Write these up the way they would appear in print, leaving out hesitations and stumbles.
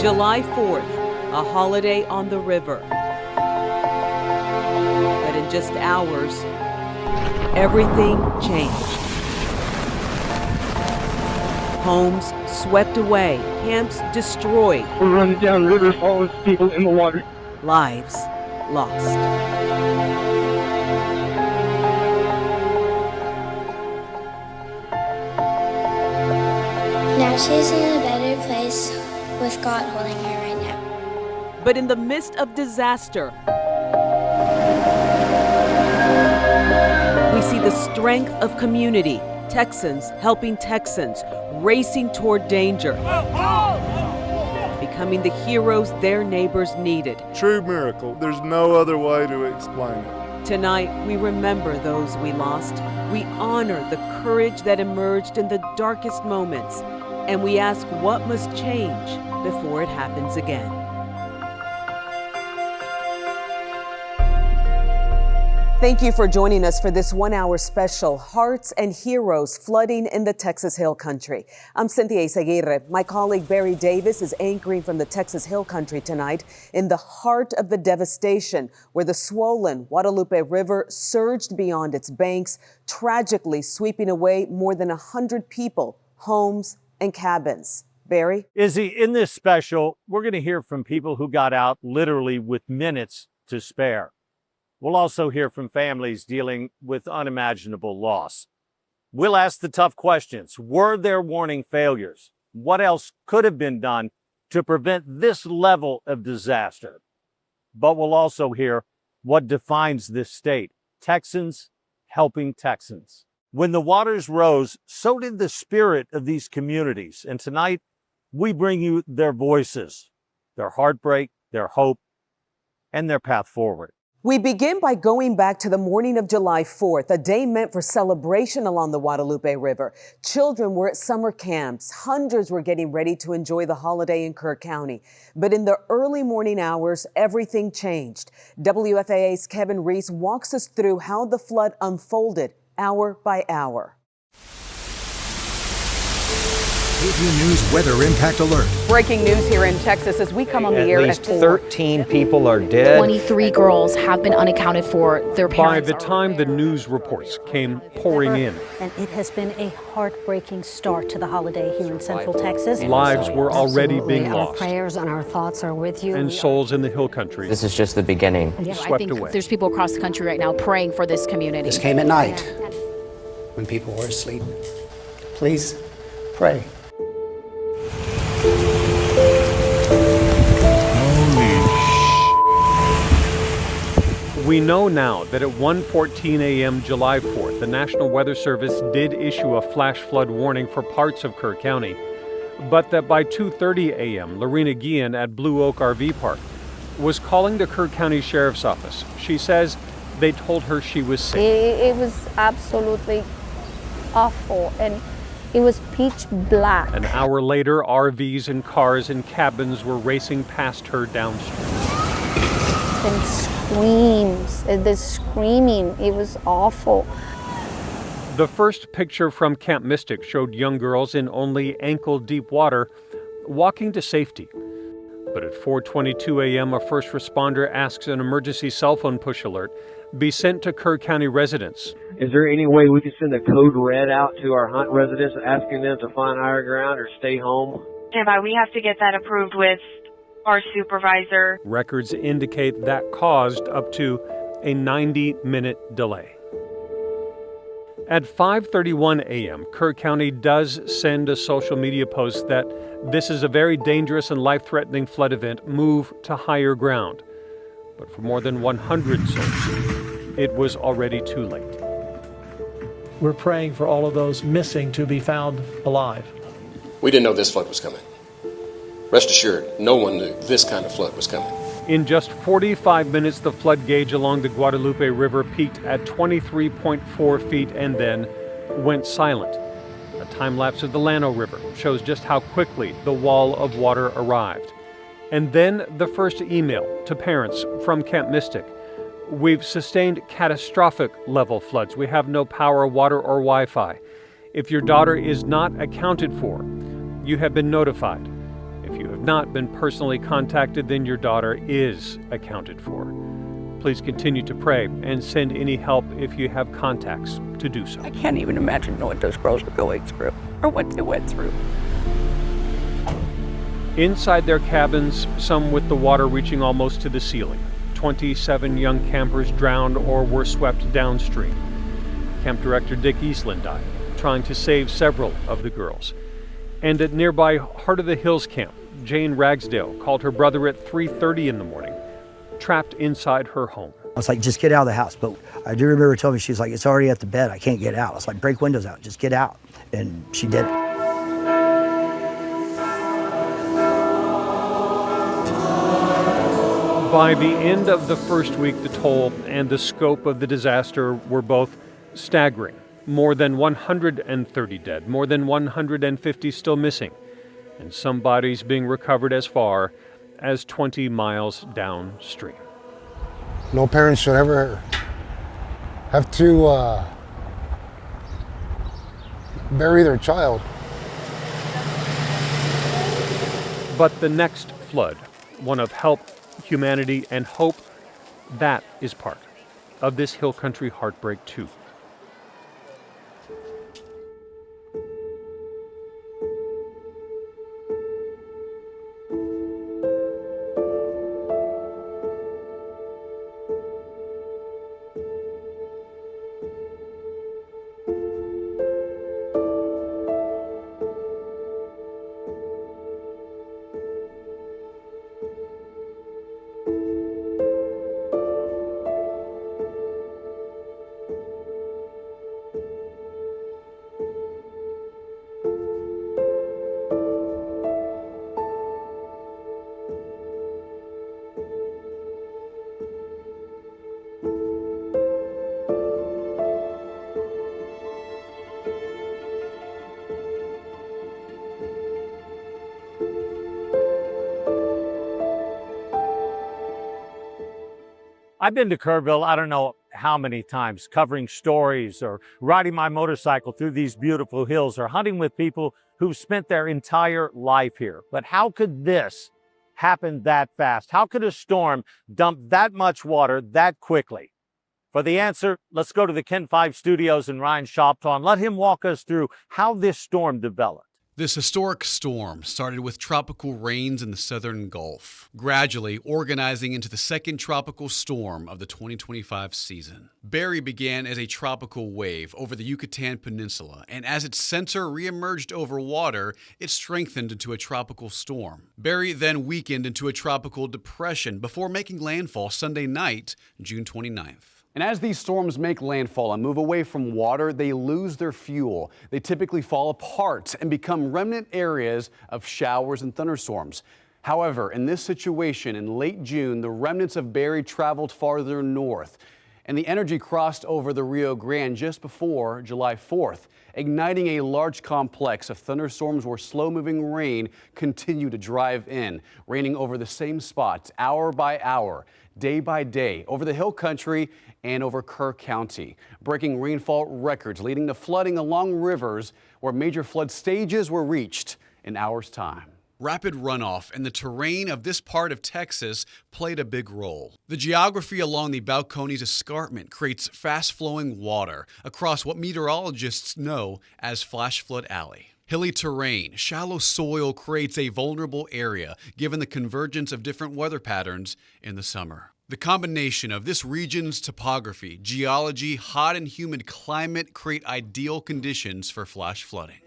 July 4th, a holiday on the river. But in just hours, everything changed. Homes swept away, camps destroyed. We're running down rivers, all those people in the water. Lives lost. Now she's in a better place with God holding her right now. But in the midst of disaster, we see the strength of community. Texans helping Texans, racing toward danger, becoming the heroes their neighbors needed. True miracle. There's no other way to explain it. Tonight, we remember those we lost. We honor the courage that emerged in the darkest moments. And we ask what must change before it happens again. Thank you for joining us for this 1 hour special, Hearts and Heroes Flooding in the Texas Hill Country. I'm Cynthia Izaguirre. My colleague Barry Davis is anchoring from the Texas Hill Country tonight in the heart of the devastation where the swollen Guadalupe River surged beyond its banks, tragically sweeping away more than 100 people, homes, and cabins. Barry? Izzy, in this special, we're going to hear from people who got out literally with minutes to spare. We'll also hear from families dealing with unimaginable loss. We'll ask the tough questions. Were there warning failures? What else could have been done to prevent this level of disaster? But we'll also hear what defines this state. Texans helping Texans. When the waters rose, so did the spirit of these communities. And tonight, we bring you their voices, their heartbreak, their hope, and their path forward. We begin by going back to the morning of July 4th, a day meant for celebration along the Guadalupe River. Children were at summer camps. Hundreds were getting ready to enjoy the holiday in Kerr County. But in the early morning hours, everything changed. WFAA's Kevin Reese walks us through how the flood unfolded hour by hour. KVUE News Weather Impact Alert. Breaking news here in Texas as we come on the air at least 13 people are dead. 23 girls have been unaccounted for. Their parents. By the time the news reports came pouring in. And it has been a heartbreaking start to the holiday here in Central Texas. Lives were already being lost. Our prayers and our thoughts are with you. And souls in the Hill Country. This is just the beginning. Yeah, swept I think away. There's people across the country right now praying for this community. This came at night when people were asleep. Please pray. We know now that at 1:14 a.m. July 4th, the National Weather Service did issue a flash flood warning for parts of Kerr County, but that by 2:30 a.m., Lorena Guillen at Blue Oak RV Park was calling the Kerr County Sheriff's Office. She says they told her she was safe. It was absolutely awful, and it was pitch black. An hour later, RVs and cars and cabins were racing past her downstream. And screams, the screaming, it was awful. The first picture from Camp Mystic showed young girls in only ankle-deep water walking to safety. But at 4:22 a.m., a first responder asks an emergency cell phone push alert be sent to Kerr County residents. Is there any way we can send a code red out to our Hunt residents asking them to find higher ground or stay home? We have to get that approved with our supervisor. Records indicate that caused up to a 90-minute delay. At 5:31 a.m., Kerr County does send a social media post that this is a very dangerous and life-threatening flood event. Move to higher ground. But for more than 100 souls, it was already too late. We're praying for all of those missing to be found alive. We didn't know this flood was coming. Rest assured, no one knew this kind of flood was coming. In just 45 minutes, the flood gauge along the Guadalupe River peaked at 23.4 feet and then went silent. A time lapse of the Llano River shows just how quickly the wall of water arrived. And then the first email to parents from Camp Mystic. We've sustained catastrophic level floods. We have no power, water, or Wi-Fi. If your daughter is not accounted for, you have been notified. If you have have not been personally contacted, then your daughter is accounted for. Please continue to pray and send any help if you have contacts to do so. I can't even imagine what those girls are going through or what they went through. Inside their cabins, some with the water reaching almost to the ceiling, 27 young campers drowned or were swept downstream. Camp Director Dick Eastland died, trying to save several of the girls. And at nearby Heart of the Hills camp, Jane Ragsdale called her brother at 3:30 in the morning, trapped inside her home. I was like, just get out of the house. But I do remember her telling me, she was like, it's already at the bed. I can't get out. I was like, break windows out. Just get out. And she did it. By the end of the first week, the toll and the scope of the disaster were both staggering. More than 130 dead, more than 150 still missing, and some bodies being recovered as far as 20 miles downstream. No parents should ever have to bury their child. But the next flood, one of help, humanity, and hope, that is part of this hill country heartbreak too. I've been to Kerrville, I don't know how many times, covering stories or riding my motorcycle through these beautiful hills or hunting with people who've spent their entire life here. But how could this happen that fast? How could a storm dump that much water that quickly? For the answer, let's go to the Ken 5 studios and Ryan Shoptaw and let him walk us through how this storm developed. This historic storm started with tropical rains in the southern Gulf, gradually organizing into the second tropical storm of the 2025 season. Barry began as a tropical wave over the Yucatan Peninsula, and as its center reemerged over water, it strengthened into a tropical storm. Barry then weakened into a tropical depression before making landfall Sunday night, June 29th. And as these storms make landfall and move away from water, they lose their fuel. They typically fall apart and become remnant areas of showers and thunderstorms. However, in this situation in late June, the remnants of Barry traveled farther north, and the energy crossed over the Rio Grande just before July 4th, igniting a large complex of thunderstorms where slow-moving rain continued to drive in, raining over the same spots hour by hour, day by day, over the hill country and over Kerr County, breaking rainfall records, leading to flooding along rivers where major flood stages were reached in hours' time. Rapid runoff and the terrain of this part of Texas played a big role. The geography along the Balcones Escarpment creates fast-flowing water across what meteorologists know as Flash Flood Alley. Hilly terrain, shallow soil creates a vulnerable area given the convergence of different weather patterns in the summer. The combination of this region's topography, geology, hot and humid climate create ideal conditions for flash flooding.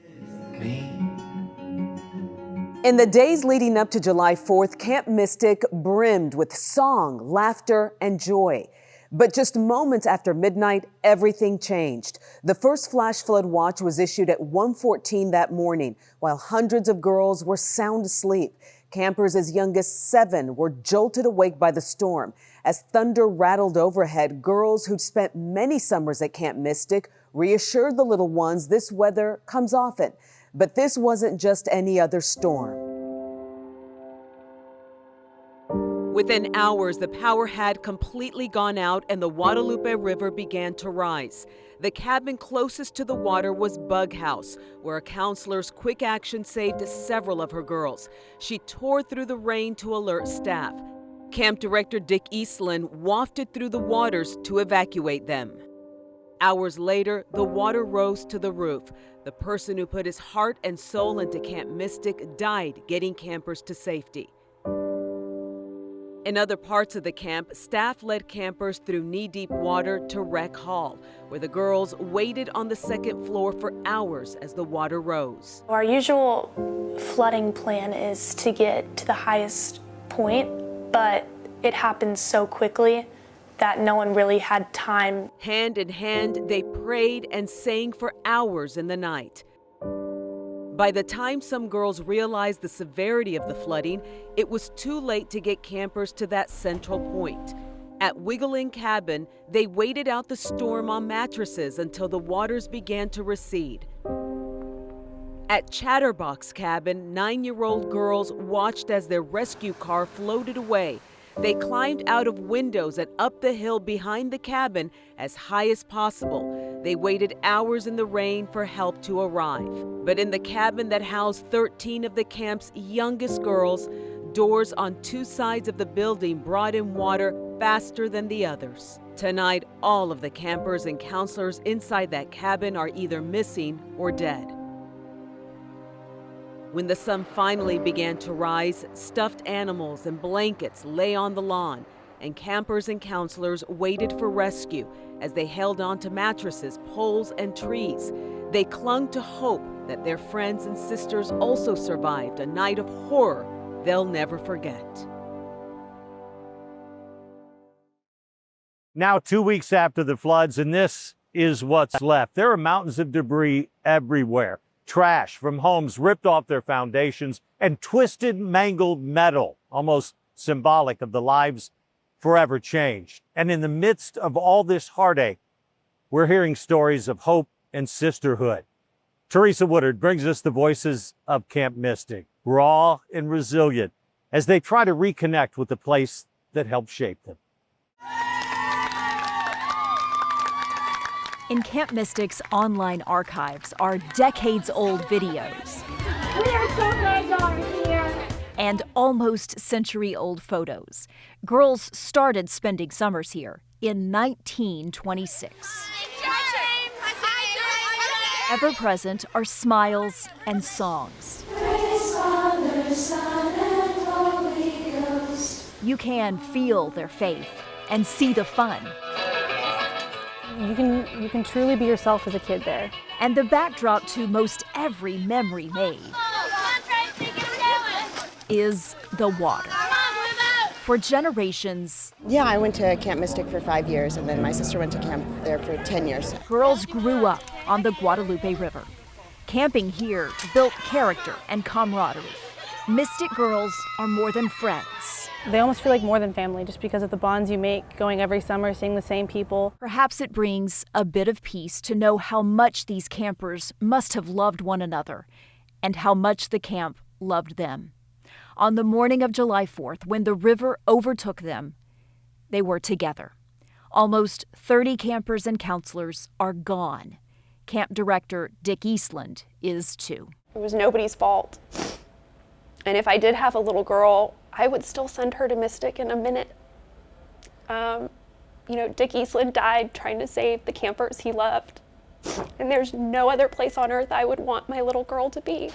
In the days leading up to July 4th, Camp Mystic brimmed with song, laughter, and joy. But just moments after midnight, everything changed. The first flash flood watch was issued at 1:14 that morning, while hundreds of girls were sound asleep. Campers as young as 7 were jolted awake by the storm. As thunder rattled overhead, girls who'd spent many summers at Camp Mystic reassured the little ones this weather comes often. But this wasn't just any other storm. Within hours, the power had completely gone out and the Guadalupe River began to rise. The cabin closest to the water was Bug House, where a counselor's quick action saved several of her girls. She tore through the rain to alert staff. Camp Director Dick Eastland wafted through the waters to evacuate them. Hours later, the water rose to the roof. The person who put his heart and soul into Camp Mystic died getting campers to safety. In other parts of the camp, staff led campers through knee-deep water to Rec Hall, where the girls waited on the second floor for hours as the water rose. Our usual flooding plan is to get to the highest point, but it happened so quickly that no one really had time. Hand in hand, they prayed and sang for hours in the night. By the time some girls realized the severity of the flooding, it was too late to get campers to that central point. At Wiggling Cabin, they waited out the storm on mattresses until the waters began to recede. At Chatterbox Cabin, 9-year-old girls watched as their rescue car floated away. They climbed out of windows and up the hill behind the cabin as high as possible. They waited hours in the rain for help to arrive. But in the cabin that housed 13 of the camp's youngest girls, doors on two sides of the building brought in water faster than the others. Tonight, all of the campers and counselors inside that cabin are either missing or dead. When the sun finally began to rise, stuffed animals and blankets lay on the lawn, and campers and counselors waited for rescue as they held on to mattresses, poles, and trees. They clung to hope that their friends and sisters also survived a night of horror they'll never forget. Now, 2 weeks after the floods, and this is what's left. There are mountains of debris everywhere. Trash from homes ripped off their foundations and twisted, mangled metal, almost symbolic of the lives forever changed. And in the midst of all this heartache, we're hearing stories of hope and sisterhood. Teresa Woodard brings us the voices of Camp Mystic, raw and resilient, as they try to reconnect with the place that helped shape them. In Camp Mystic's online archives are decades-old videos We are so glad y'all are here. and almost century-old photos. Girls started spending summers here in 1926. Ever present are smiles and songs. You can feel their faith and see the fun. You can truly be yourself as a kid there. And the backdrop to most every memory made is the water. For generations, yeah, I went to Camp Mystic for 5 years, and then my sister went to camp there for 10 years. Girls grew up on the Guadalupe River. Camping here built character and camaraderie. Mystic girls are more than friends. They almost feel like more than family just because of the bonds you make going every summer, seeing the same people. Perhaps it brings a bit of peace to know how much these campers must have loved one another and how much the camp loved them. On the morning of July 4th, when the river overtook them, they were together. Almost 30 campers and counselors are gone. Camp Director Dick Eastland is too. It was nobody's fault. And if I did have a little girl, I would still send her to Mystic in a minute. Dick Eastland died trying to save the campers he loved. And there's no other place on earth I would want my little girl to be,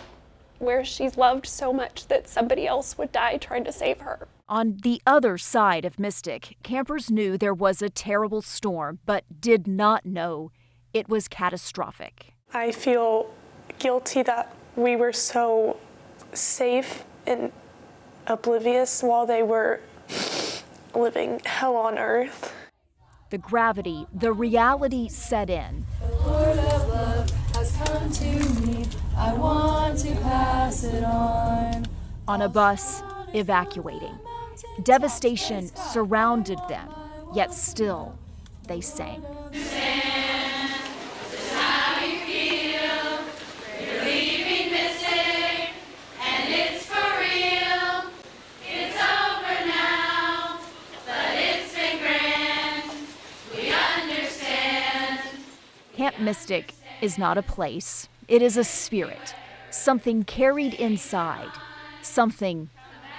where she's loved so much that somebody else would die trying to save her. On the other side of Mystic, campers knew there was a terrible storm, but did not know it was catastrophic. I feel guilty that we were so safe and oblivious while they were living hell on earth. The gravity, the reality set in. The Lord of love has come to me. I want to pass it on. On a bus, evacuating. Devastation surrounded them, yet still they sang. Mystic is not a place, it is a spirit, something carried inside, something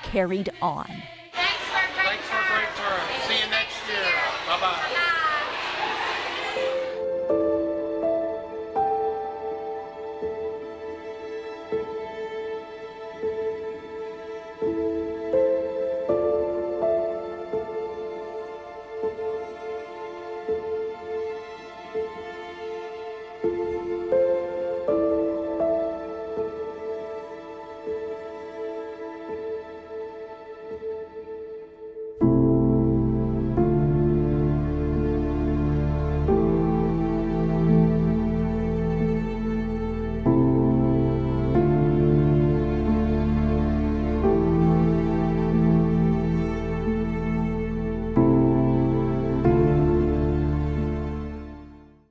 carried on. Thanks for a great tour. See you next year. Bye-bye.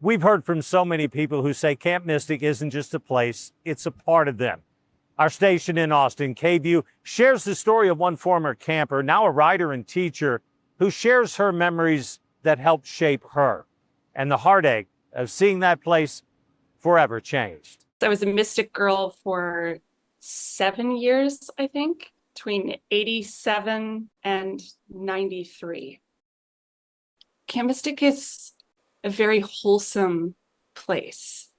We've heard from so many people who say Camp Mystic isn't just a place, it's a part of them. Our station in Austin, KVUE, shares the story of one former camper, now a writer and teacher, who shares her memories that helped shape her, and the heartache of seeing that place forever changed. I was a Mystic girl for 7 years, I think, between 87 and 93. Camp Mystic is a very wholesome place.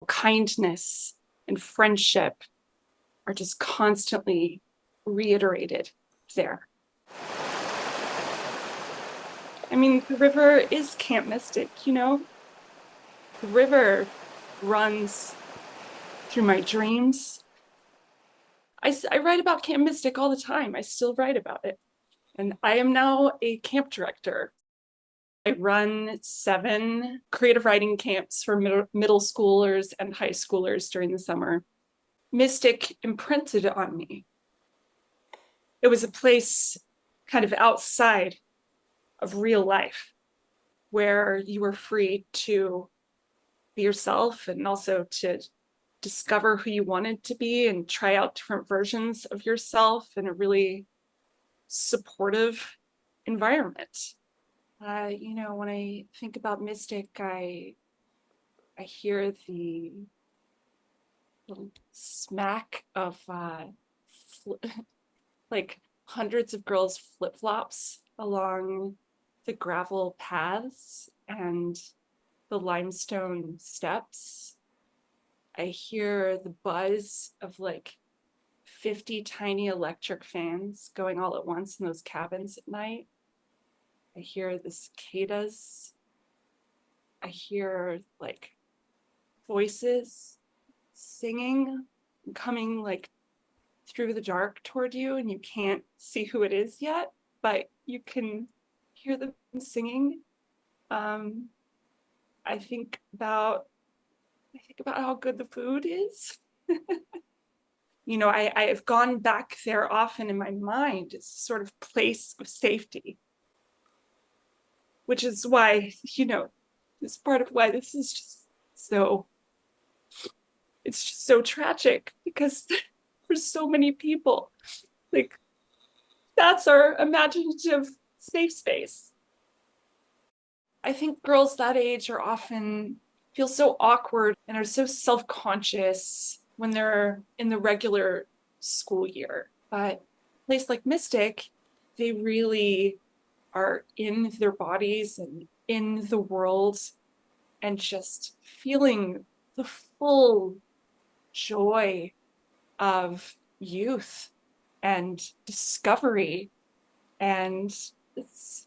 Kindness and friendship are just constantly reiterated there. I mean, the river is Camp Mystic, you know? The river runs through my dreams. I write about Camp Mystic all the time. I still write about it. And I am now a camp director. I run 7 creative writing camps for middle schoolers and high schoolers during the summer. Mystic imprinted on me. It was a place kind of outside of real life where you were free to be yourself and also to discover who you wanted to be and try out different versions of yourself in a really supportive environment. You know, when I think about Mystic, I hear the little smack of like hundreds of girls flip-flops along the gravel paths and the limestone steps. I hear the buzz of like 50 tiny electric fans going all at once in those cabins at night. I hear the cicadas. I hear like voices singing, coming like through the dark toward you, and you can't see who it is yet, but you can hear them singing. I think about how good the food is. You know, I have gone back there often in my mind. It's a sort of place of safety, which is why, you know, this part of why this is just so, it's just so tragic, because for so many people, like, that's our imaginative safe space. I think girls that age are often feel so awkward and are so self-conscious when they're in the regular school year. But a place like Mystic, they really are in their bodies and in the world and just feeling the full joy of youth and discovery. And it's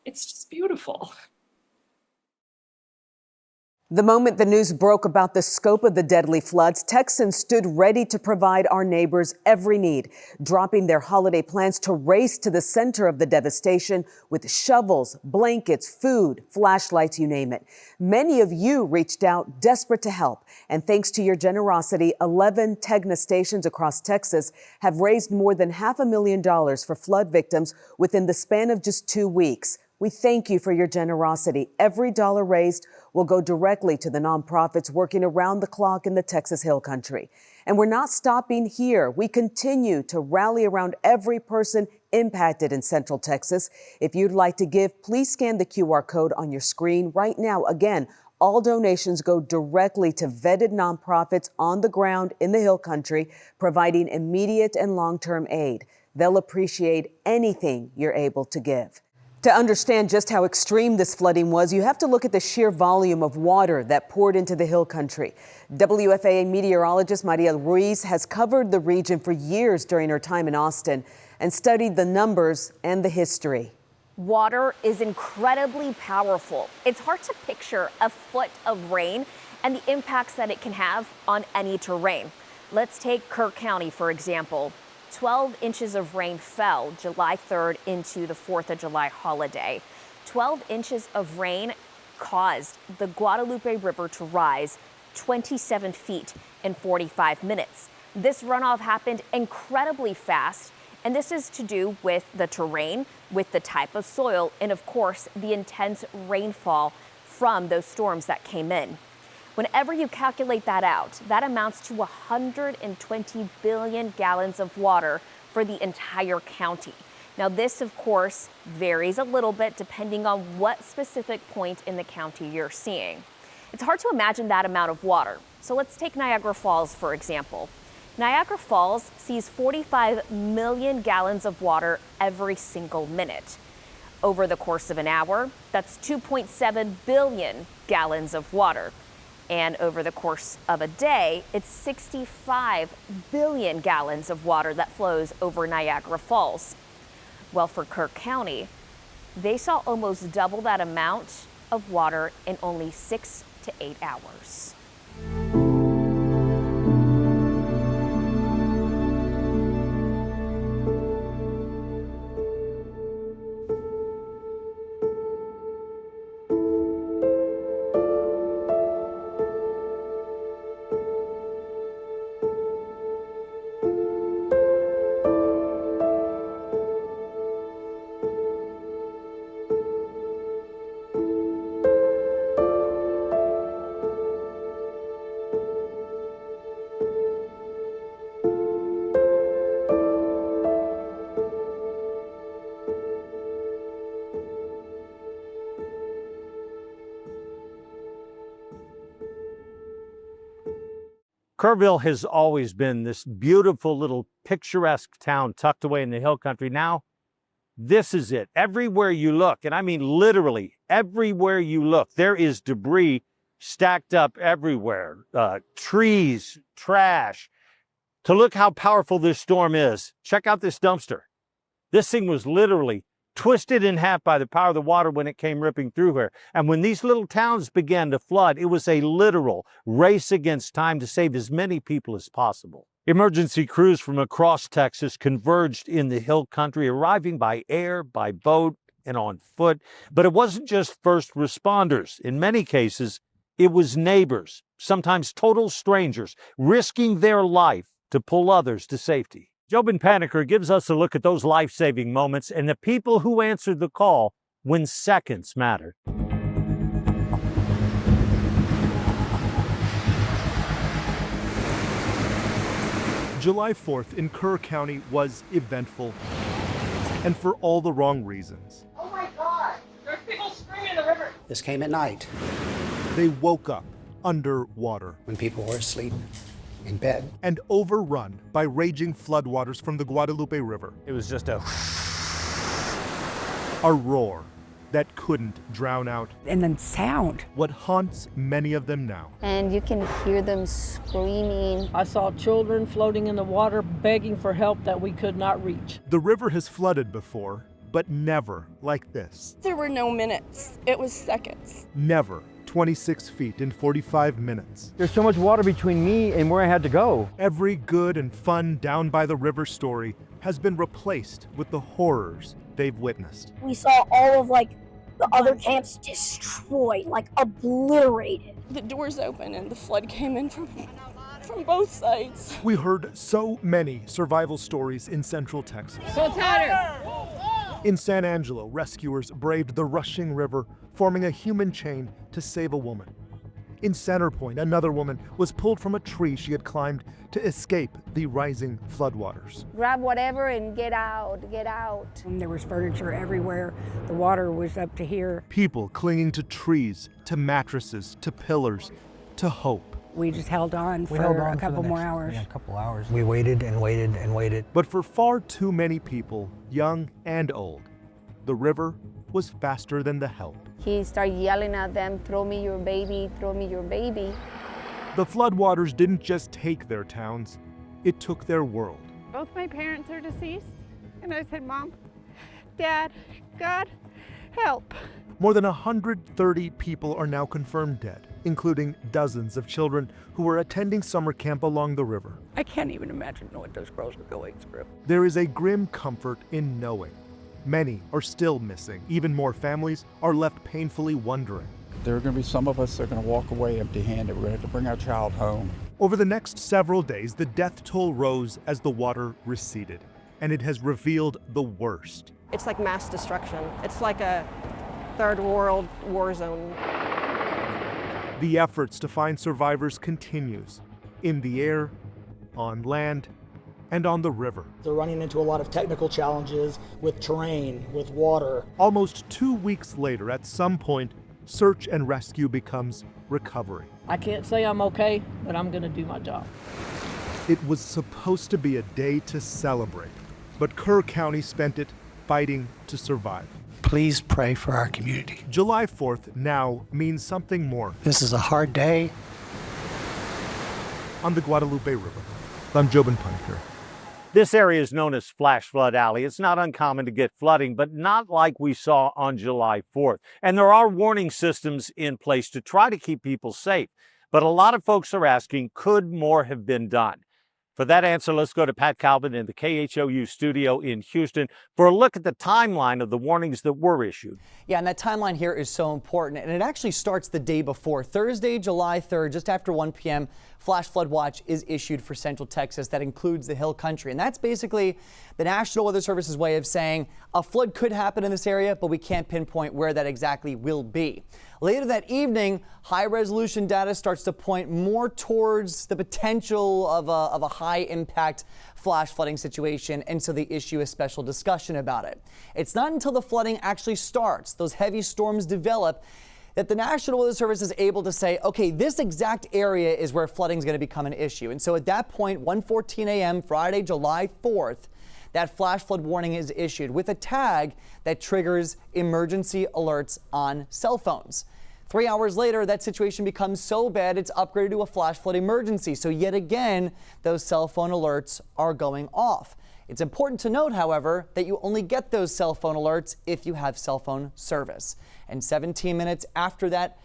just beautiful. The moment the news broke about the scope of the deadly floods, Texans stood ready to provide our neighbors every need, dropping their holiday plans to race to the center of the devastation with shovels, blankets, food, flashlights, you name it. Many of you reached out desperate to help, and thanks to your generosity, 11 Tegna stations across Texas have raised more than $500,000 for flood victims within the span of just 2 weeks. We thank you for your generosity. Every dollar raised will go directly to the nonprofits working around the clock in the Texas Hill Country. And we're not stopping here. We continue to rally around every person impacted in Central Texas. If you'd like to give, please scan the QR code on your screen right now. Again, All donations go directly to vetted nonprofits on the ground in the Hill Country, providing immediate and long-term aid. They'll appreciate anything you're able to give. To understand just how extreme this flooding was, you have to look at the sheer volume of water that poured into the Hill Country. WFAA meteorologist Maria Ruiz has covered the region for years during her time in Austin and studied the numbers and the history. Water is incredibly powerful. It's hard to picture a foot of rain and the impacts that it can have on any terrain. Let's take Kirk County, for example. 12 inches of rain fell July 3rd into the 4th of July holiday. 12 inches of rain caused the Guadalupe River to rise 27 feet in 45 minutes. This runoff happened incredibly fast, and this is to do with the terrain, with the type of soil, and of course, the intense rainfall from those storms that came in. Whenever you calculate that out, that amounts to 120 billion gallons of water for the entire county. Now, this, of course, varies a little bit depending on what specific point in the county you're seeing. It's hard to imagine that amount of water. So let's take Niagara Falls, for example. Niagara Falls sees 45 million gallons of water every single minute. Over the course of an hour, that's 2.7 billion gallons of water. And over the course of a day, it's 65 billion gallons of water that flows over Niagara Falls. Well, for Kirk County, they saw almost double that amount of water in only 6 to 8 hours. Kerrville has always been this beautiful little picturesque town tucked away in the Hill Country. Now, this is it. Everywhere you look, and I mean literally everywhere you look, there is debris stacked up everywhere. Trees, trash. To look how powerful this storm is, check out this dumpster. This thing was literally twisted in half by the power of the water when it came ripping through here. And when these little towns began to flood, it was a literal race against time to save as many people as possible. Emergency crews from across Texas converged in the Hill Country, arriving by air, by boat, and on foot. But it wasn't just first responders. In many cases, it was neighbors, sometimes total strangers, risking their life to pull others to safety. Jobin Paniker gives us a look at those life-saving moments and the people who answered the call when seconds mattered. July 4th in Kerr County was eventful, and for all the wrong reasons. Oh my God! There's people screaming in the river! This came at night. They woke up underwater. When people were asleep. In bed. And overrun by raging floodwaters from the Guadalupe River. It was just a roar that couldn't drown out. And then sound. What haunts many of them now. And you can hear them screaming. I saw children floating in the water begging for help that we could not reach. The river has flooded before, but never like this. There were no minutes. It was seconds. Never 26 feet in 45 minutes. There's so much water between me and where I had to go. Every good and fun down by the river story has been replaced with the horrors they've witnessed. We saw all of the other camps destroyed, obliterated. The doors opened and the flood came in from both sides. We heard so many survival stories in Central Texas. So tighter. In San Angelo, rescuers braved the rushing river, forming a human chain to save a woman. In Center Point, another woman was pulled from a tree she had climbed to escape the rising floodwaters. Grab whatever and get out, get out. And there was furniture everywhere. The water was up to here. People clinging to trees, to mattresses, to pillars, to hope. We just held on for a couple more hours. Yeah, a couple hours. We waited and waited and waited. But for far too many people, young and old, the river was faster than the help. He started yelling at them, throw me your baby, throw me your baby. The floodwaters didn't just take their towns, it took their world. Both my parents are deceased, and I said, Mom, Dad, God, help. More than 130 people are now confirmed dead, including dozens of children who were attending summer camp along the river. I can't even imagine what those girls are going through. There is a grim comfort in knowing many are still missing. Even more families are left painfully wondering. There are going to be some of us that are going to walk away empty-handed. We're going to have to bring our child home. Over the next several days, the death toll rose as the water receded, and it has revealed the worst. It's like mass destruction. It's like a third world war zone. The efforts to find survivors continues in the air, on land, and on the river. They're running into a lot of technical challenges with terrain, with water. Almost 2 weeks later, at some point, search and rescue becomes recovery. I can't say I'm okay, but I'm gonna do my job. It was supposed to be a day to celebrate, but Kerr County spent it fighting to survive. Please pray for our community. July 4th now means something more. This is a hard day. On the Guadalupe River, I'm Jobin Punker. This area is known as Flash Flood Alley. It's not uncommon to get flooding, but not like we saw on July 4th. And there are warning systems in place to try to keep people safe. But a lot of folks are asking, could more have been done? For that answer, let's go to Pat Calvin in the KHOU studio in Houston for a look at the timeline of the warnings that were issued. Yeah, and that timeline here is so important, and it actually starts the day before. Thursday, July 3rd, just after 1 p.m., flash flood watch is issued for Central Texas. That includes the Hill Country, and that's basically the National Weather Service's way of saying a flood could happen in this area, but we can't pinpoint where that exactly will be. Later that evening, high-resolution data starts to point more towards the potential of a high-impact flash flooding situation, and so they issue a special discussion about it. It's not until the flooding actually starts, those heavy storms develop, that the National Weather Service is able to say, okay, this exact area is where flooding is going to become an issue. And so at that point, 1:14 a.m., Friday, July 4th, that flash flood warning is issued with a tag that triggers emergency alerts on cell phones. 3 hours later, that situation becomes so bad it's upgraded to a flash flood emergency. So yet again, those cell phone alerts are going off. It's important to note, however, that you only get those cell phone alerts if you have cell phone service. And 17 minutes after that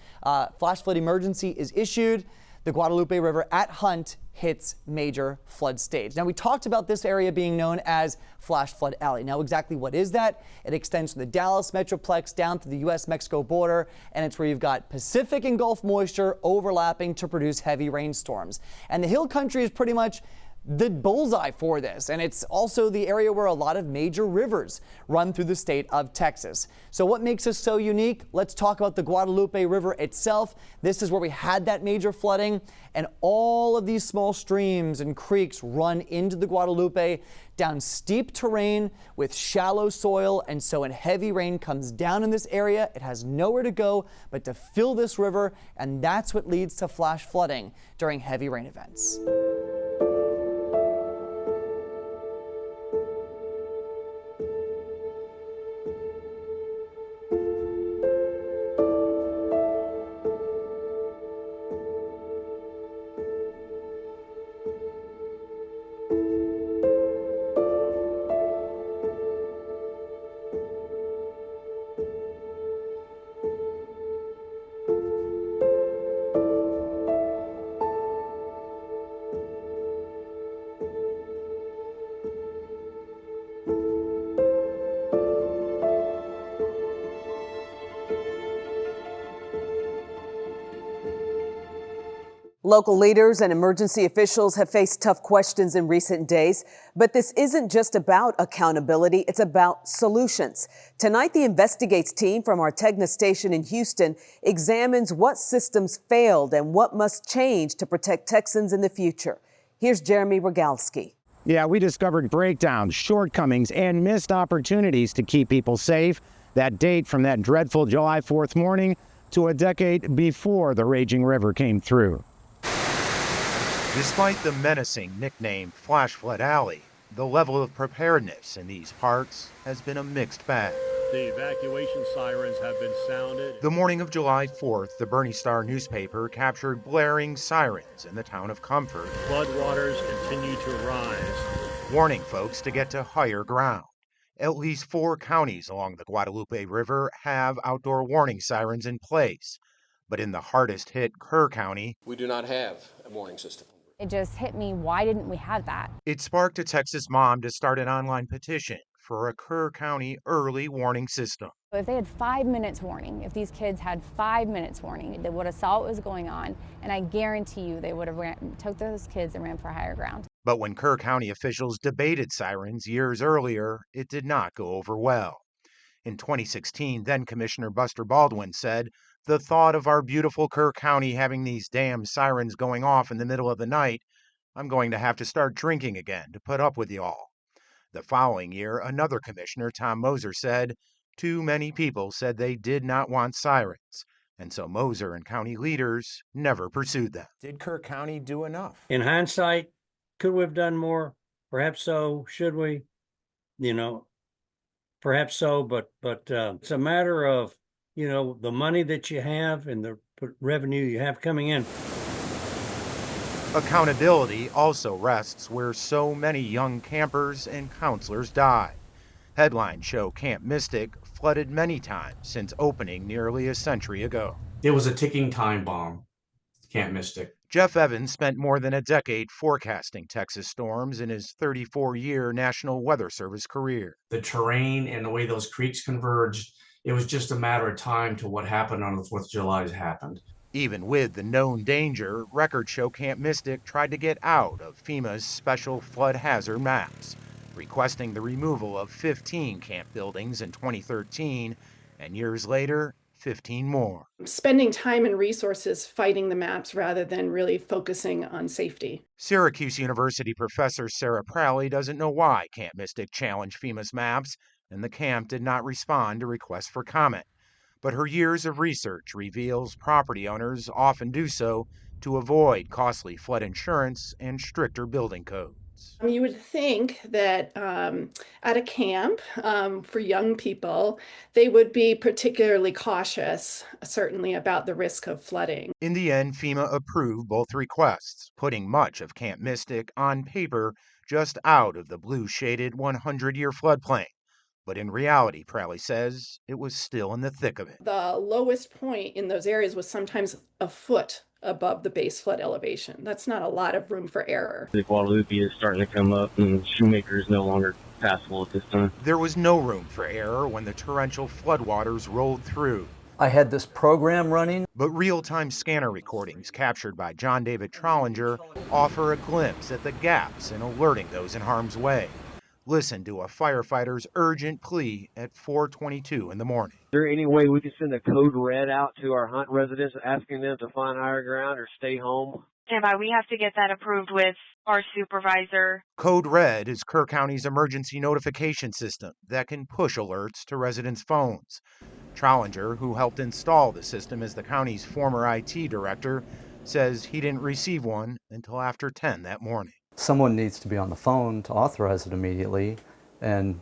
flash flood emergency is issued, the Guadalupe River at Hunt hits major flood stage. Now, we talked about this area being known as Flash Flood Alley. Now, exactly what is that? It extends from the Dallas Metroplex down to the U.S.-Mexico border, and it's where you've got Pacific and Gulf moisture overlapping to produce heavy rainstorms. And the Hill Country is pretty much the bullseye for this, and it's also the area where a lot of major rivers run through the state of Texas. So what makes us so unique? Let's talk about the Guadalupe River itself. This is where we had that major flooding, and all of these small streams and creeks run into the Guadalupe down steep terrain with shallow soil, and so when heavy rain comes down in this area, it has nowhere to go but to fill this river, and that's what leads to flash flooding during heavy rain events. Local leaders and emergency officials have faced tough questions in recent days, but this isn't just about accountability, it's about solutions. Tonight, the Investigates team from our Tegna station in Houston examines what systems failed and what must change to protect Texans in the future. Here's Jeremy Rogalski. Yeah, we discovered breakdowns, shortcomings, and missed opportunities to keep people safe. That date from that dreadful July 4th morning to a decade before the raging river came through. Despite the menacing nickname Flash Flood Alley, the level of preparedness in these parts has been a mixed bag. The evacuation sirens have been sounded. The morning of July 4th, the Bernie Star newspaper captured blaring sirens in the town of Comfort. Floodwaters continue to rise, warning folks to get to higher ground. At least 4 counties along the Guadalupe River have outdoor warning sirens in place. But in the hardest hit Kerr County, we do not have a warning system. It just hit me, why didn't we have that? It sparked a Texas mom to start an online petition for a Kerr County early warning system. If they had 5 minutes warning, if these kids had 5 minutes warning, they would have saw what was going on, and I guarantee you they would have took those kids and ran for higher ground. But when Kerr County officials debated sirens years earlier, it did not go over well. In 2016, then Commissioner Buster Baldwin said, "The thought of our beautiful Kerr County having these damn sirens going off in the middle of the night, I'm going to have to start drinking again to put up with y'all." The following year, another commissioner, Tom Moser, said, "Too many people said they did not want sirens." And so Moser and county leaders never pursued them. Did Kerr County do enough? In hindsight, could we have done more? Perhaps so. Should we? Perhaps so, but it's a matter of, the money that you have and the revenue you have coming in. Accountability also rests where so many young campers and counselors died. Headlines show Camp Mystic flooded many times since opening nearly a century ago. It was a ticking time bomb, Camp Mystic. Jeff Evans spent more than a decade forecasting Texas storms in his 34-year National Weather Service career. The terrain and the way those creeks converged, it was just a matter of time till what happened on the 4th of July happened. Even with the known danger, records show Camp Mystic tried to get out of FEMA's special flood hazard maps, requesting the removal of 15 camp buildings in 2013, and years later, 15 more. Spending time and resources fighting the maps rather than really focusing on safety. Syracuse University professor Sarah Pralley doesn't know why Camp Mystic challenged FEMA's maps, and the camp did not respond to requests for comment. But her years of research reveals property owners often do so to avoid costly flood insurance and stricter building codes. You would think that at a camp for young people, they would be particularly cautious, certainly about the risk of flooding. In the end, FEMA approved both requests, putting much of Camp Mystic on paper just out of the blue-shaded 100-year floodplain. But in reality, Pralley says, it was still in the thick of it. The lowest point in those areas was sometimes a foot above the base flood elevation. That's not a lot of room for error. The Guadalupe is starting to come up and Shoemaker is no longer passable at this time. There was no room for error when the torrential floodwaters rolled through. I had this program running. But real-time scanner recordings captured by John David Trollinger offer a glimpse at the gaps in alerting those in harm's way. Listen to a firefighter's urgent plea at 4:22 in the morning. Is there any way we can send a code red out to our Hunt residents asking them to find higher ground or stay home? Standby, we have to get that approved with our supervisor. Code Red is Kerr County's emergency notification system that can push alerts to residents' phones. Trollinger, who helped install the system as the county's former IT director, says he didn't receive one until after 10 that morning. Someone needs to be on the phone to authorize it immediately and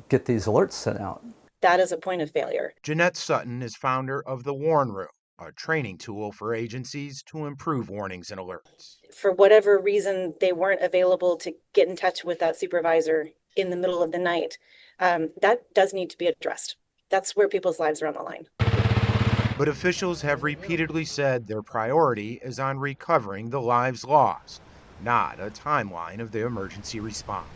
get these alerts sent out. That is a point of failure. Jeanette Sutton is founder of the Warn Room, a training tool for agencies to improve warnings and alerts. For whatever reason, they weren't available to get in touch with that supervisor in the middle of the night. That does need to be addressed. That's where people's lives are on the line. But officials have repeatedly said their priority is on recovering the lives lost, not a timeline of the emergency response.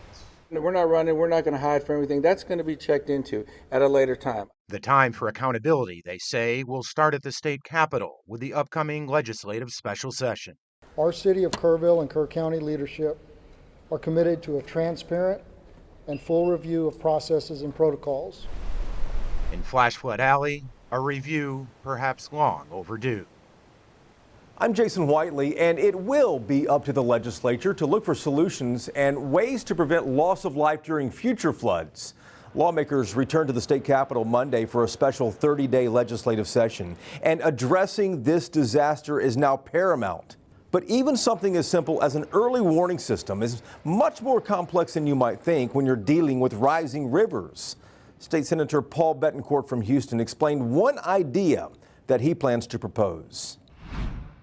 We're not running. We're not going to hide from everything. That's going to be checked into at a later time. The time for accountability, they say, will start at the state capitol with the upcoming legislative special session. Our city of Kerrville and Kerr County leadership are committed to a transparent and full review of processes and protocols. In Flash Flood Alley, a review perhaps long overdue. I'm Jason Whiteley, and it will be up to the legislature to look for solutions and ways to prevent loss of life during future floods. Lawmakers returned to the state capitol Monday for a special 30-day legislative session, and addressing this disaster is now paramount. But even something as simple as an early warning system is much more complex than you might think when you're dealing with rising rivers. State Senator Paul Betancourt from Houston explained one idea that he plans to propose.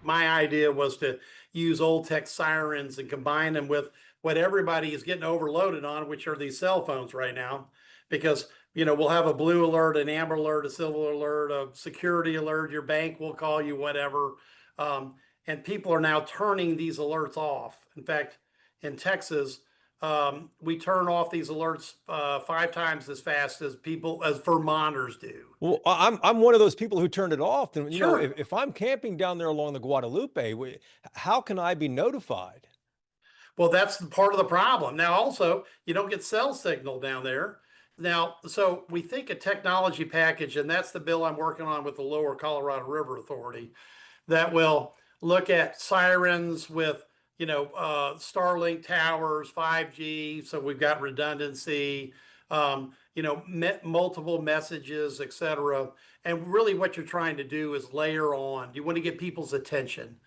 My idea was to use old tech sirens and combine them with what everybody is getting overloaded on, which are these cell phones right now. Because, we'll have a blue alert, an amber alert, a silver alert, a security alert, your bank will call you, whatever. And people are now turning these alerts off. In fact, in Texas, we turn off these alerts 5 times as fast as Vermonters do. Well, I'm one of those people who turned it off. And, Sure. if I'm camping down there along the Guadalupe, how can I be notified? Well, that's part of the problem. Now, also, you don't get cell signal down there. Now, so we think a technology package, and that's the bill I'm working on with the Lower Colorado River Authority, that will look at sirens with, Starlink towers, 5G, so we've got redundancy, multiple messages, et cetera. And really what you're trying to do is layer on. You want to get people's attention.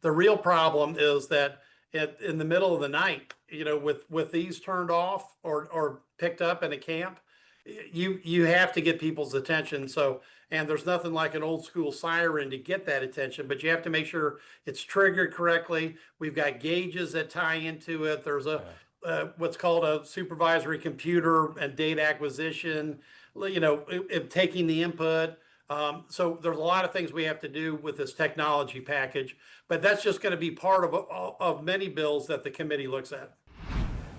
The real problem is that in the middle of the night, with these turned off or picked up in a camp, you have to get people's attention. So, and there's nothing like an old school siren to get that attention, but you have to make sure it's triggered correctly. We've got gauges that tie into it. There's what's called a supervisory computer and data acquisition, taking the input. So there's a lot of things we have to do with this technology package, but that's just going to be part of many bills that the committee looks at.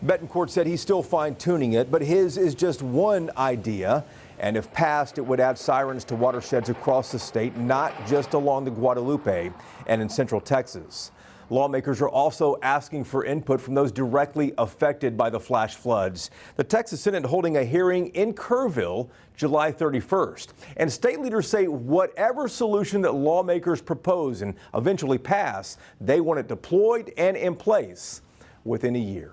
Betancourt said he's still fine-tuning it, but his is just one idea. And if passed, it would add sirens to watersheds across the state, not just along the Guadalupe and in central Texas. Lawmakers are also asking for input from those directly affected by the flash floods. The Texas Senate holding a hearing in Kerrville July 31st. And state leaders say whatever solution that lawmakers propose and eventually pass, they want it deployed and in place within a year.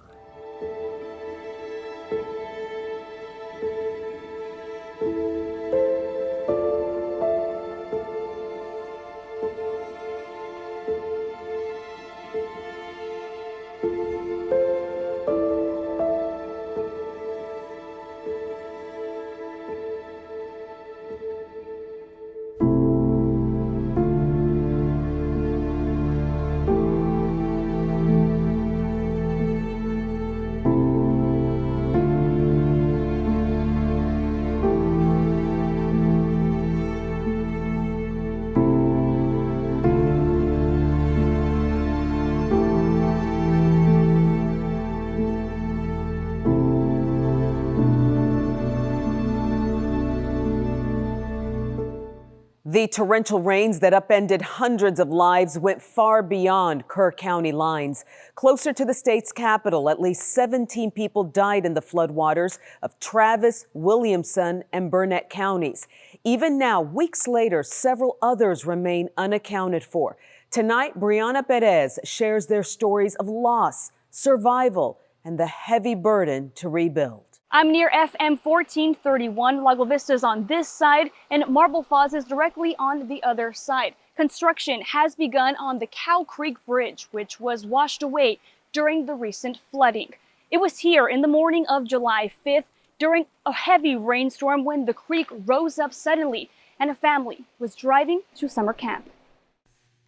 The torrential rains that upended hundreds of lives went far beyond Kerr County lines. Closer to the state's capital, at least 17 people died in the floodwaters of Travis, Williamson, and Burnett counties. Even now, weeks later, several others remain unaccounted for. Tonight, Brianna Perez shares their stories of loss, survival, and the heavy burden to rebuild. I'm near FM 1431. Lago Vista is on this side and Marble Falls is directly on the other side. Construction has begun on the Cow Creek Bridge, which was washed away during the recent flooding. It was here in the morning of July 5th during a heavy rainstorm when the creek rose up suddenly and a family was driving to summer camp.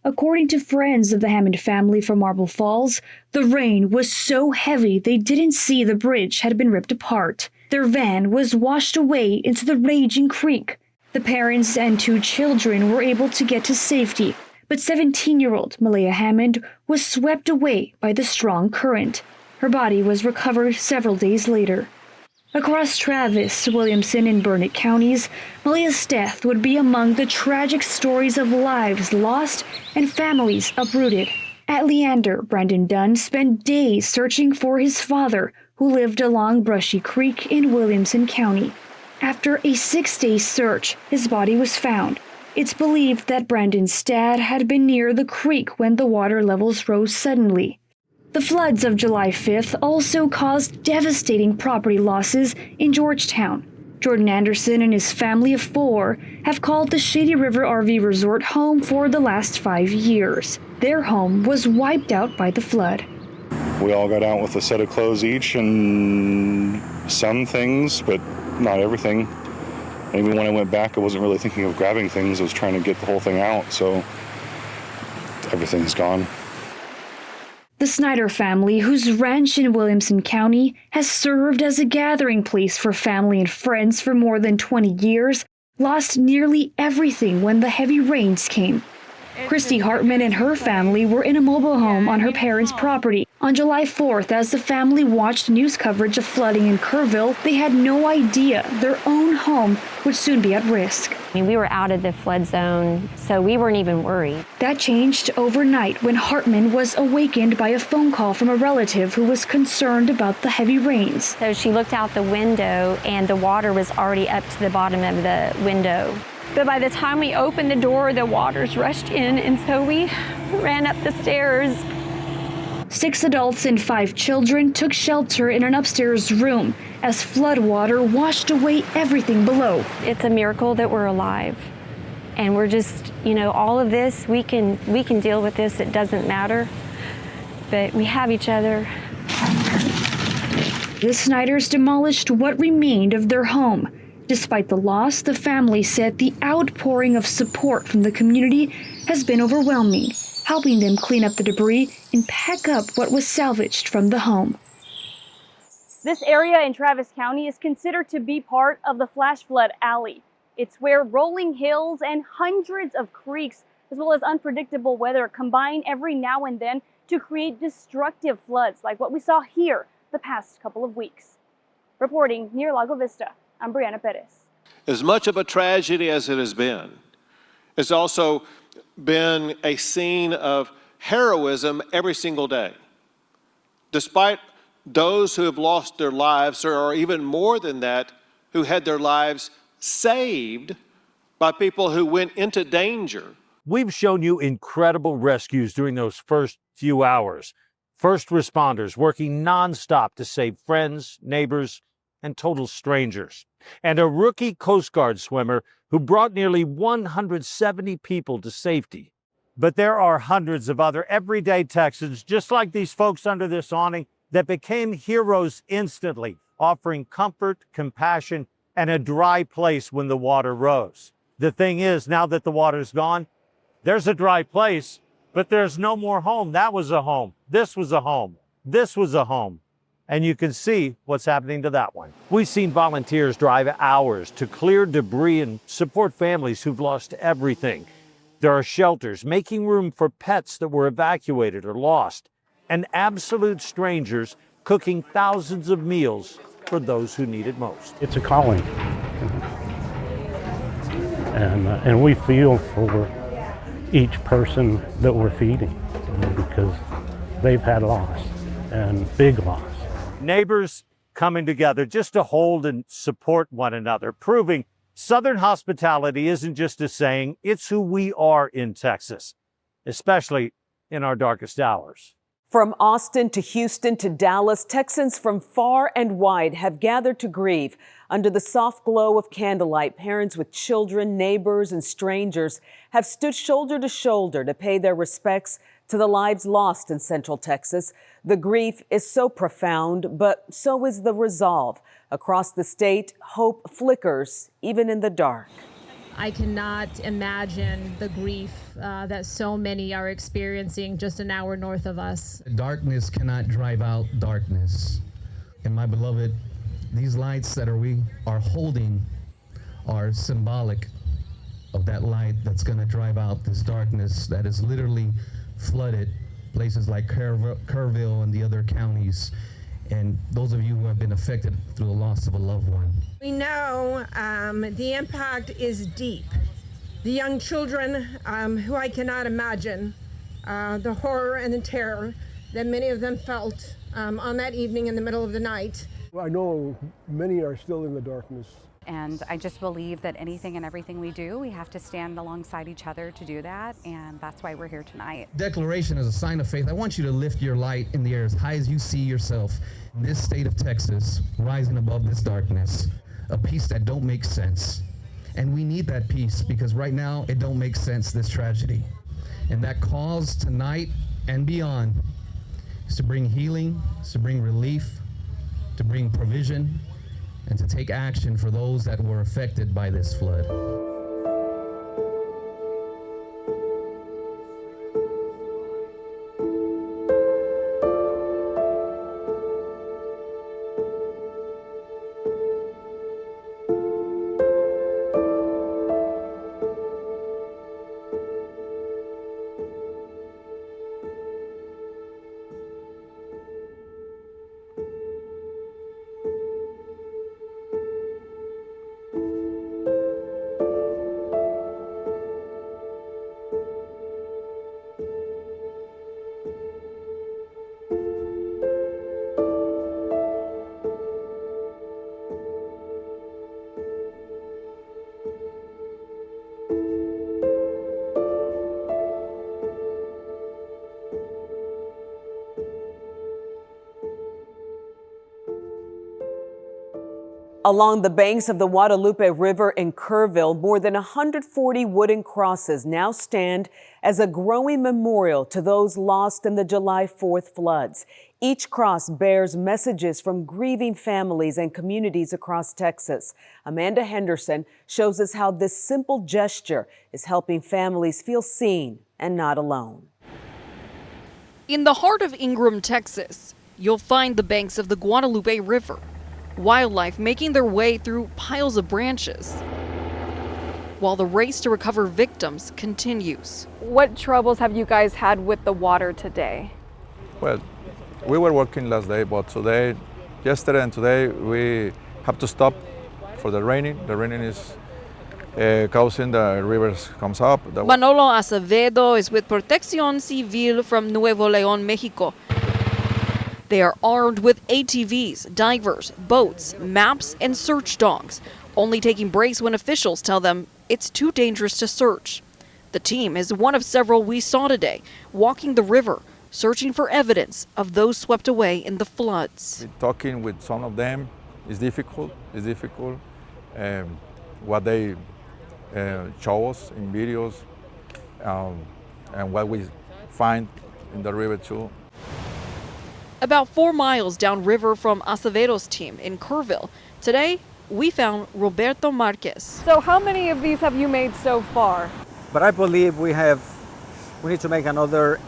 According to friends of the Hammond family from Marble Falls, the rain was so heavy they didn't see the bridge had been ripped apart. Their van was washed away into the raging creek. The parents and 2 children were able to get to safety, but 17-year-old Malaya Hammond was swept away by the strong current. Her body was recovered several days later. Across Travis, Williamson, and Burnett counties, Malia's death would be among the tragic stories of lives lost and families uprooted. At Leander, Brandon Dunn spent days searching for his father, who lived along Brushy Creek in Williamson County. After a 6-day search, his body was found. It's believed that Brandon's dad had been near the creek when the water levels rose suddenly. The floods of July 5th also caused devastating property losses in Georgetown. Jordan Anderson and his family of 4 have called the Shady River RV Resort home for the last 5 years. Their home was wiped out by the flood. We all got out with a set of clothes each and some things, but not everything. And even when I went back, I wasn't really thinking of grabbing things. I was trying to get the whole thing out, so everything's gone. The Snyder family, whose ranch in Williamson County has served as a gathering place for family and friends for more than 20 years, lost nearly everything when the heavy rains came. Christy Hartman and her family were in a mobile home on her parents' property. On July 4th, as the family watched news coverage of flooding in Kerrville, they had no idea their own home would soon be at risk. We were out of the flood zone, so we weren't even worried. That changed overnight when Hartman was awakened by a phone call from a relative who was concerned about the heavy rains. So she looked out the window and the water was already up to the bottom of the window. But by the time we opened the door, the waters rushed in, and so we ran up the stairs. 6 adults and 5 children took shelter in an upstairs room as floodwater washed away everything below. It's a miracle that we're alive. And we're just, all of this, we can deal with this. It doesn't matter. But we have each other. The Snyders demolished what remained of their home. Despite the loss, the family said the outpouring of support from the community has been overwhelming, helping them clean up the debris and pack up what was salvaged from the home. This area in Travis County is considered to be part of the flash flood alley. It's where rolling hills and hundreds of creeks, as well as unpredictable weather, combine every now and then to create destructive floods like what we saw here the past couple of weeks. Reporting near Lago Vista, I'm Brianna Perez. As much of a tragedy as it has been, it's also been a scene of heroism every single day. Despite those who have lost their lives, there are even more than that who had their lives saved by people who went into danger. We've shown you incredible rescues during those first few hours. First responders working nonstop to save friends, neighbors, and total strangers. And a rookie Coast Guard swimmer who brought nearly 170 people to safety. But there are hundreds of other everyday Texans, just like these folks under this awning, that became heroes instantly, offering comfort, compassion, and a dry place when the water rose. The thing is, now that the water's gone, there's a dry place, but there's no more home. That was a home. This was a home. This was a home. And you can see what's happening to that one. We've seen volunteers drive hours to clear debris and support families who've lost everything. There are shelters making room for pets that were evacuated or lost, and absolute strangers cooking thousands of meals for those who need it most. It's a calling. And we feel for each person that we're feeding because they've had loss and big loss. Neighbors coming together just to hold and support one another, proving Southern hospitality isn't just a saying, it's who we are in Texas, especially in our darkest hours. From Austin to Houston to Dallas, Texans from far and wide have gathered to grieve. Under the soft glow of candlelight, parents with children, neighbors, and strangers have stood shoulder to shoulder to pay their respects to the lives lost in Central Texas. The grief is so profound, but so is the resolve. Across the state, hope flickers even in the dark. I cannot imagine the grief that so many are experiencing just an hour north of us. Darkness cannot drive out darkness. And my beloved, these lights that we are holding are symbolic of that light that's going to drive out this darkness that has literally flooded places like Kerrville and the other counties, and those of you who have been affected through the loss of a loved one. We know the impact is deep. The young children who I cannot imagine the horror and the terror that many of them felt on that evening in the middle of the night. I know many are still in the darkness. And I just believe that anything and everything we do, we have to stand alongside each other to do that, and that's why we're here tonight. Declaration is a sign of faith. I want you to lift your light in the air as high as you see yourself in this state of Texas, rising above this darkness, a peace that don't make sense. And we need that peace because right now it don't make sense, this tragedy. And that cause tonight and beyond is to bring healing, is to bring relief, to bring provision, and to take action for those that were affected by this flood. Along the banks of the Guadalupe River in Kerrville, more than 140 wooden crosses now stand as a growing memorial to those lost in the July 4th floods. Each cross bears messages from grieving families and communities across Texas. Amanda Henderson shows us how this simple gesture is helping families feel seen and not alone. In the heart of Ingram, Texas, you'll find the banks of the Guadalupe River. Wildlife making their way through piles of branches, while the race to recover victims continues. What troubles have you guys had with the water today? Well, we were working last day, but yesterday and today, we have to stop for the raining. The raining is causing the rivers comes up. Manolo Acevedo is with Protección Civil from Nuevo León, Mexico. They are armed with ATVs, divers, boats, maps, and search dogs, only taking breaks when officials tell them it's too dangerous to search. The team is one of several we saw today, walking the river, searching for evidence of those swept away in the floods. Talking with some of them is difficult. What they show us in videos and what we find in the river too. About 4 miles downriver from Acevedo's team in Kerrville, today we found Roberto Marquez. So how many of these have you made so far? But I believe we need to make another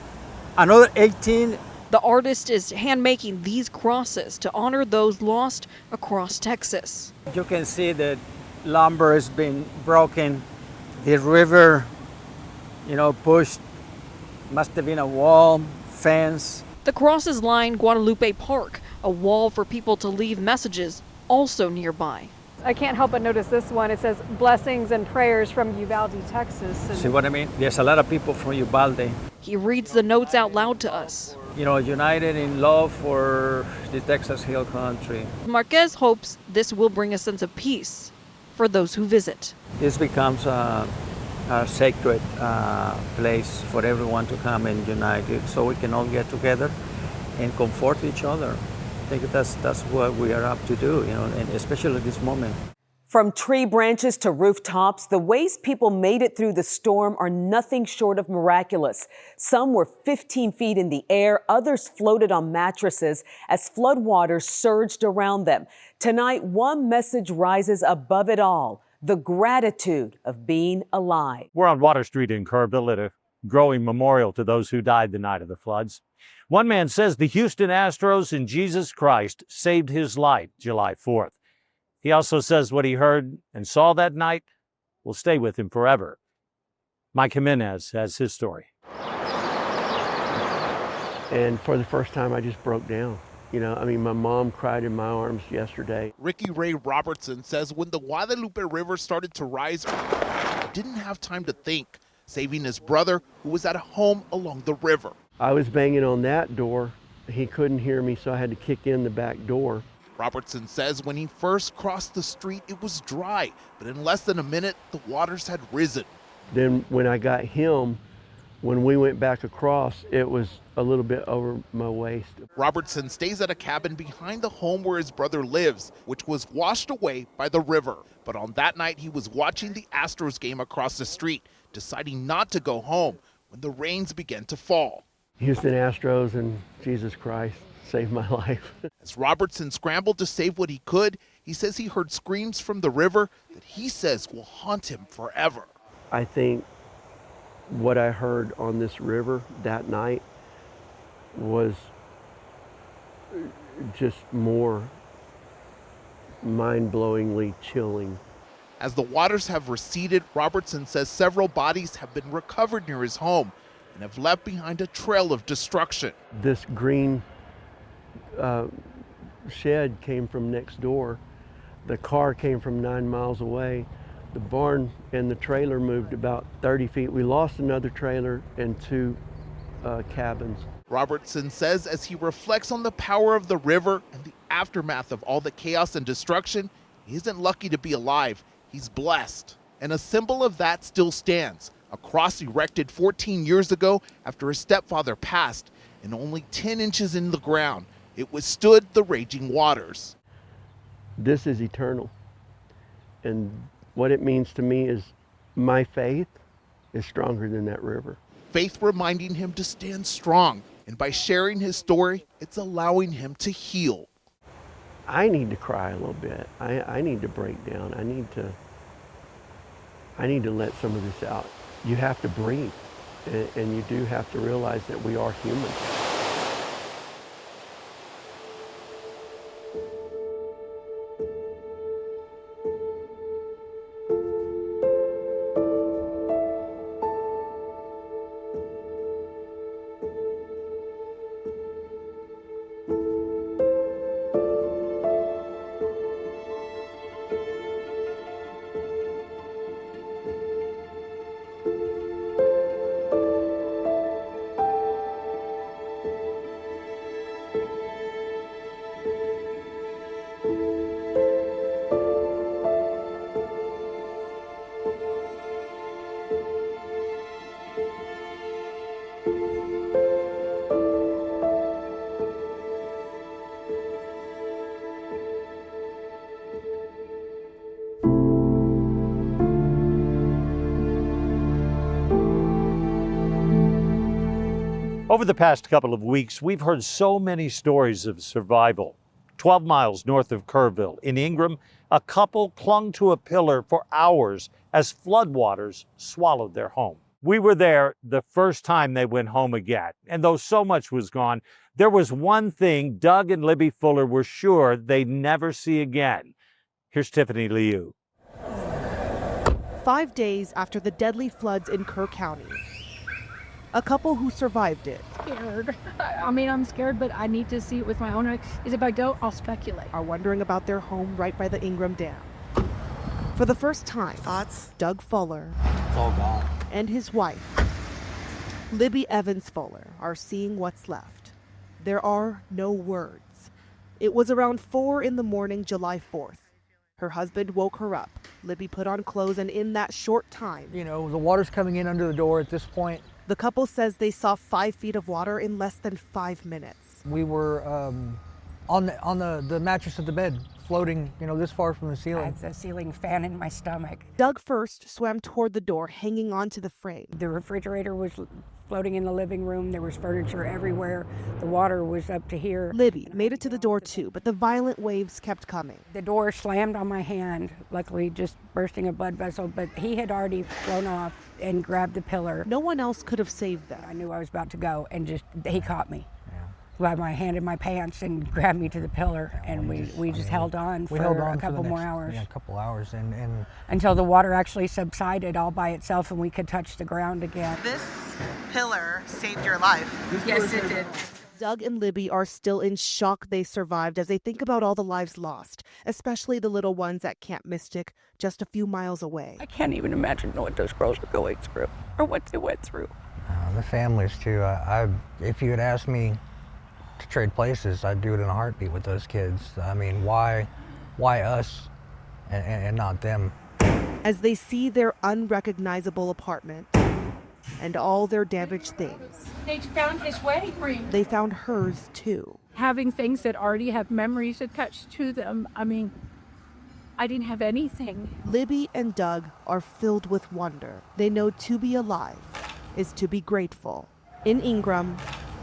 18. The artist is hand-making these crosses to honor those lost across Texas. You can see that lumber has been broken. The river, pushed, must have been a wall, fence. The crosses line Guadalupe Park, a wall for people to leave messages also nearby. I can't help but notice this one. It says blessings and prayers from Uvalde, Texas. See what I mean? There's a lot of people from Uvalde. He reads the notes out loud to us. United in love for the Texas Hill Country. Marquez hopes this will bring a sense of peace for those who visit. This becomes a sacred place for everyone to come and unite so we can all get together and comfort each other. I think that's what we are up to do, and especially at this moment. From tree branches to rooftops, the ways people made it through the storm are nothing short of miraculous. Some were 15 feet in the air, others floated on mattresses as floodwaters surged around them. Tonight, one message rises above it all: the gratitude of being alive. We're on Water Street in Kerrville at a growing memorial to those who died the night of the floods. One man says the Houston Astros and Jesus Christ saved his life July 4th. He also says what he heard and saw that night will stay with him forever. Mike Jimenez has his story. And for the first time, I just broke down. You know, I mean, my mom cried in my arms yesterday. Ricky Ray Robertson says when the Guadalupe River started to rise, he didn't have time to think, saving his brother who was at home along the river. I was banging on that door. He couldn't hear me, so I had to kick in the back door. Robertson says when he first crossed the street, it was dry, but in less than a minute, the waters had risen. Then when I got him, when we went back across, it was a little bit over my waist. Robertson stays at a cabin behind the home where his brother lives, which was washed away by the river. But on that night, he was watching the Astros game across the street, deciding not to go home when the rains began to fall. Houston Astros and Jesus Christ saved my life. As Robertson scrambled to save what he could, he says he heard screams from the river that he says will haunt him forever. I think what I heard on this river that night was just more mind-blowingly chilling. As the waters have receded, Robertson says several bodies have been recovered near his home and have left behind a trail of destruction. This green shed came from next door. The car came from 9 miles away. The barn and the trailer moved about 30 feet. We lost another trailer and 2 cabins. Robertson says as he reflects on the power of the river and the aftermath of all the chaos and destruction, he isn't lucky to be alive, he's blessed. And a symbol of that still stands, a cross erected 14 years ago after his stepfather passed, and only 10 inches in the ground, it withstood the raging waters. This is eternal. And what it means to me is my faith is stronger than that river. Faith reminding him to stand strong, and by sharing his story, it's allowing him to heal. I need to cry a little bit. I need to break down. I need to let some of this out. You have to breathe, and you do have to realize that we are human. Over the past couple of weeks, we've heard so many stories of survival. 12 miles north of Kerrville, in Ingram, a couple clung to a pillar for hours as floodwaters swallowed their home. We were there the first time they went home again, and though so much was gone, there was one thing Doug and Libby Fuller were sure they'd never see again. Here's Tiffany Liu. 5 days after the deadly floods in Kerr County, a couple who survived it. Scared. I mean, I'm scared, but I need to see it with my own eyes. Because if I don't, I'll speculate. Are wondering about their home right by the Ingram Dam. For the first time, Doug Fuller it's all gone. And his wife, Libby Evans Fuller, are seeing what's left. There are no words. It was around 4 in the morning, July 4th. Her husband woke her up. Libby put on clothes, and in that short time, You know, the water's coming in under the door at this point. the couple says they saw 5 feet of water in less than 5 minutes. We were on the mattress of the bed, floating, you know, this far from the ceiling. I had the ceiling fan in my stomach. Doug first swam toward the door, hanging onto the frame. The refrigerator was floating in the living room. There was furniture everywhere. The water was up to here. Libby made it to the door too, but the violent waves kept coming. The door slammed on my hand, luckily just bursting a blood vessel, but he had already flown off and grabbed the pillar. No one else could have saved them. I knew I was about to go, and just he caught me. by my hand in my pants and grabbed me to the pillar, and we just held on for a couple more hours. Yeah, a couple hours, and until the water actually subsided all by itself and we could touch the ground again. This pillar saved your life. Yes, it did. Doug and Libby are still in shock they survived as they think about all the lives lost, especially the little ones at Camp Mystic, just a few miles away. I can't even imagine what those girls are going through or what they went through. the families too. If you had asked me to trade places, I'd do it in a heartbeat with those kids. I mean, why us and not them? As they see their unrecognizable apartment and all their damaged things, They found his wedding ring. they found hers too. Having things that already have memories attached to them, I mean, I didn't have anything. Libby and Doug are filled with wonder. They know to be alive is to be grateful. In Ingram,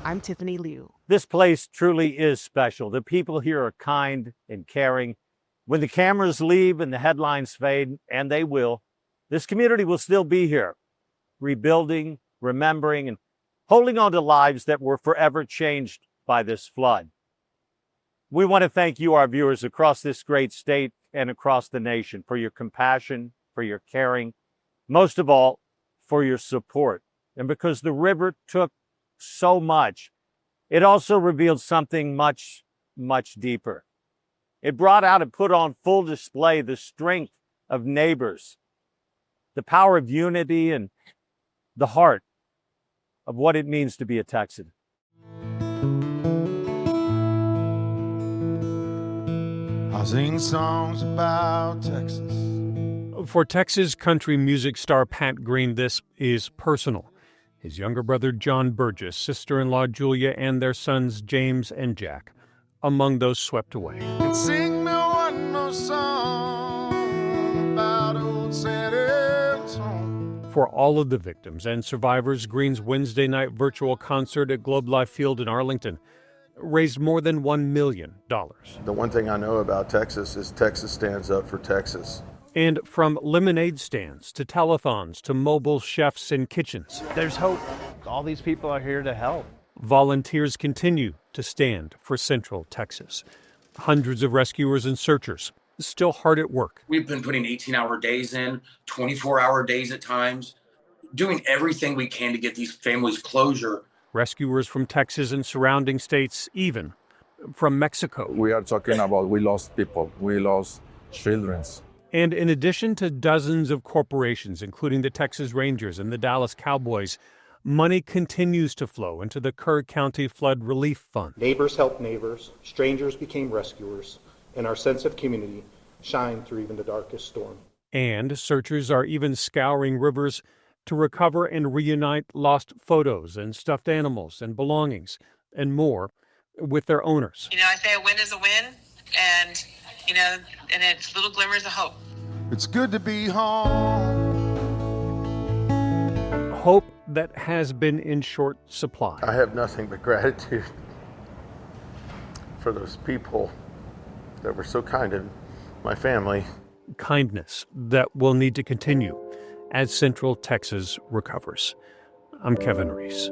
I'm Tiffany Liu. This place truly is special. The people here are kind and caring. When the cameras leave and the headlines fade, and they will, this community will still be here, rebuilding, remembering, and holding on to lives that were forever changed by this flood. We want to thank you, our viewers across this great state and across the nation, for your compassion, for your caring, most of all, for your support. And because the river took so much, it also revealed something much, much deeper. It brought out and put on full display the strength of neighbors, the power of unity, and the heart of what it means to be a Texan. I sing songs about Texas. For Texas country music star Pat Green, this is personal. His younger brother John Burgess, sister-in-law Julia, and their sons James and Jack, among those swept away. And sing me one more song about old San Antonio. For all of the victims and survivors, Green's Wednesday night virtual concert at Globe Life Field in Arlington raised more than $1 million. The one thing I know about Texas is Texas stands up for Texas. And from lemonade stands to telethons to mobile chefs and kitchens, There's hope. All these people are here to help. volunteers continue to stand for Central Texas. Hundreds of rescuers and searchers still hard at work. We've been putting 18-hour days in, 24-hour days at times, doing everything we can to get these families closure. Rescuers from Texas and surrounding states, even from Mexico. We are talking about we lost people, we lost children. And in addition to dozens of corporations, including the Texas Rangers and the Dallas Cowboys, money continues to flow into the Kerr County Flood Relief Fund. Neighbors helped neighbors, strangers became rescuers, and our sense of community shined through even the darkest storm. And searchers are even scouring rivers to recover and reunite lost photos and stuffed animals and belongings and more with their owners. You know, I say a win is a win, and, you know, and it's little glimmers of hope. It's good to be home. Hope that has been in short supply. I have nothing but gratitude for those people that were so kind to my family. Kindness that will need to continue as Central Texas recovers. I'm Kevin Reese.